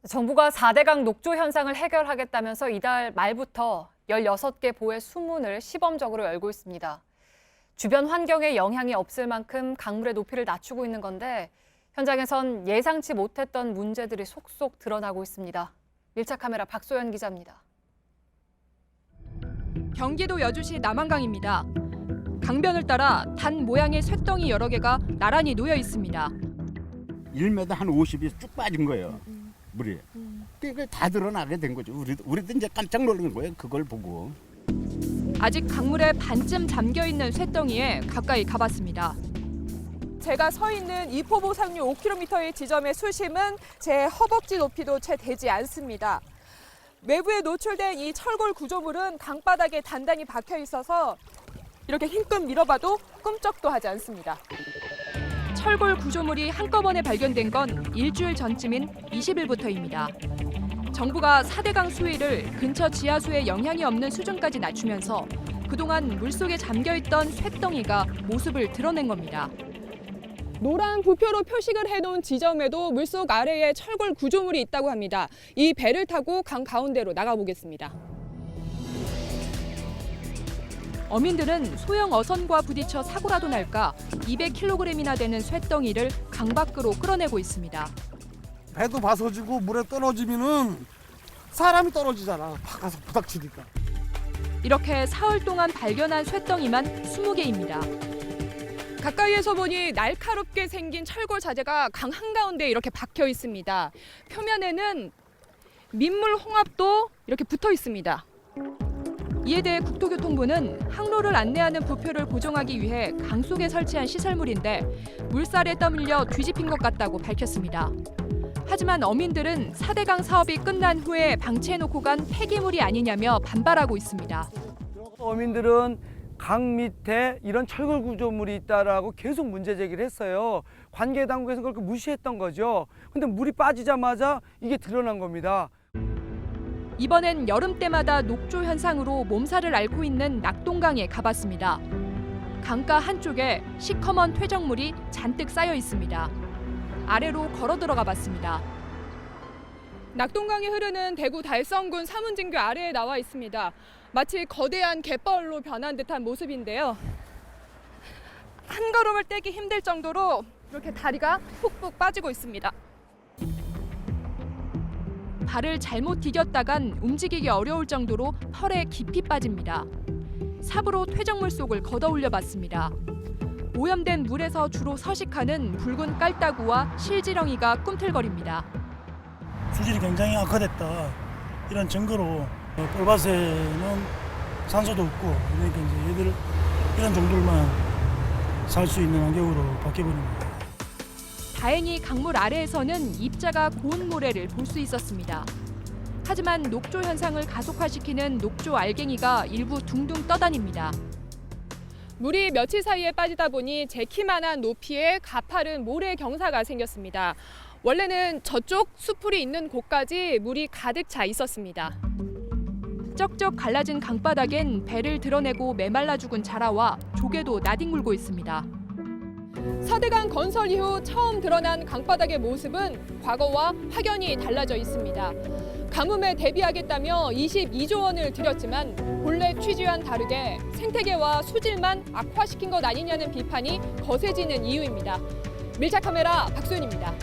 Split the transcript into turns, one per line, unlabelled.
정부가 4대강 녹조 현상을 해결하겠다면서 이달 말부터 16개 보의 수문을 시범적으로 열고 있습니다. 주변 환경에 영향이 없을 만큼 강물의 높이를 낮추고 있는 건데 현장에선 예상치 못했던 문제들이 속속 드러나고 있습니다. 밀착 카메라 박소연 기자입니다.
경기도 여주시 남한강입니다. 강변을 따라 단 모양의 쇳덩이 여러 개가 나란히 놓여 있습니다.
1m 한 50이 쭉 빠진 거예요. 물이. 그게 다 드러나게 된 거죠. 우리도 이제 깜짝 놀란 거예요. 그걸 보고.
아직 강물에 반쯤 잠겨 있는 쇳덩이에 가까이 가봤습니다.
제가 서 있는 이포보 상류 5km의 지점의 수심은 제 허벅지 높이도 채 되지 않습니다. 외부에 노출된 이 철골 구조물은 강바닥에 단단히 박혀 있어서 이렇게 힘껏 밀어봐도 꿈쩍도 하지 않습니다.
철골 구조물이 한꺼번에 발견된 건 일주일 전쯤인 20일부터입니다. 정부가 4대강 수위를 근처 지하수에 영향이 없는 수준까지 낮추면서 그동안 물속에 잠겨있던 쇳덩이가 모습을 드러낸 겁니다.
노란 부표로 표식을 해놓은 지점에도 물속 아래에 철골 구조물이 있다고 합니다. 이 배를 타고 강 가운데로 나가보겠습니다.
어민들은 소형 어선과 부딪혀 사고라도 날까 200kg이나 되는 쇳덩이를 강 밖으로 끌어내고 있습니다.
배도 바서지고 물에 떨어지면은 사람이 떨어지잖아. 바가서 부닥치니까.
이렇게 사흘 동안 발견한 쇳덩이만 20개입니다.
가까이에서 보니 날카롭게 생긴 철골 자재가 강 한가운데 이렇게 박혀 있습니다. 표면에는 민물 홍합도 이렇게 붙어 있습니다.
이에 대해 국토교통부는 항로를 안내하는 부표를 보정하기 위해 강 속에 설치한 시설물인데 물살에 떠밀려 뒤집힌 것 같다고 밝혔습니다. 하지만 어민들은 4대강 사업이 끝난 후에 방치해놓고 간 폐기물이 아니냐며 반발하고 있습니다.
어민들은 강 밑에 이런 철골 구조물이 있다라고 계속 문제 제기를 했어요. 관계 당국에서 그걸 무시했던 거죠. 근데 물이 빠지자마자 이게 드러난 겁니다.
이번엔 여름 때마다 녹조 현상으로 몸살을 앓고 있는 낙동강에 가봤습니다. 강가 한쪽에 시커먼 퇴적물이 잔뜩 쌓여 있습니다. 아래로 걸어 들어가 봤습니다.
낙동강이 흐르는 대구 달성군 사문진교 아래에 나와 있습니다. 마치 거대한 갯벌로 변한 듯한 모습인데요. 한 걸음을 떼기 힘들 정도로 이렇게 다리가 푹푹 빠지고 있습니다.
발을 잘못 디뎠다간 움직이기 어려울 정도로 펄에 깊이 빠집니다. 삽으로 퇴적물 속을 걷어 올려 봤습니다. 오염된 물에서 주로 서식하는 붉은 깔따구와 실지렁이가 꿈틀거립니다.
수질이 굉장히 악화됐다 이런 증거로 꿀밭에는 산소도 없고 그러니까 이제 얘들 이런 종들만 살 수 있는 환경으로 바뀌어버린 거예요.
다행히 강물 아래에서는 입자가 고운 모래를 볼 수 있었습니다. 하지만 녹조 현상을 가속화시키는 녹조 알갱이가 일부 둥둥 떠다닙니다.
물이 며칠 사이에 빠지다 보니 제 키만한 높이의 가파른 모래 경사가 생겼습니다. 원래는 저쪽 수풀이 있는 곳까지 물이 가득 차 있었습니다.
쩍쩍 갈라진 강바닥엔 배를 드러내고 메말라 죽은 자라와 조개도 나뒹굴고 있습니다.
4대강 건설 이후 처음 드러난 강바닥의 모습은 과거와 확연히 달라져 있습니다. 가뭄에 대비하겠다며 22조 원을 들였지만 본래 취지와는 다르게 생태계와 수질만 악화시킨 것 아니냐는 비판이 거세지는 이유입니다. 밀착 카메라 박소연입니다.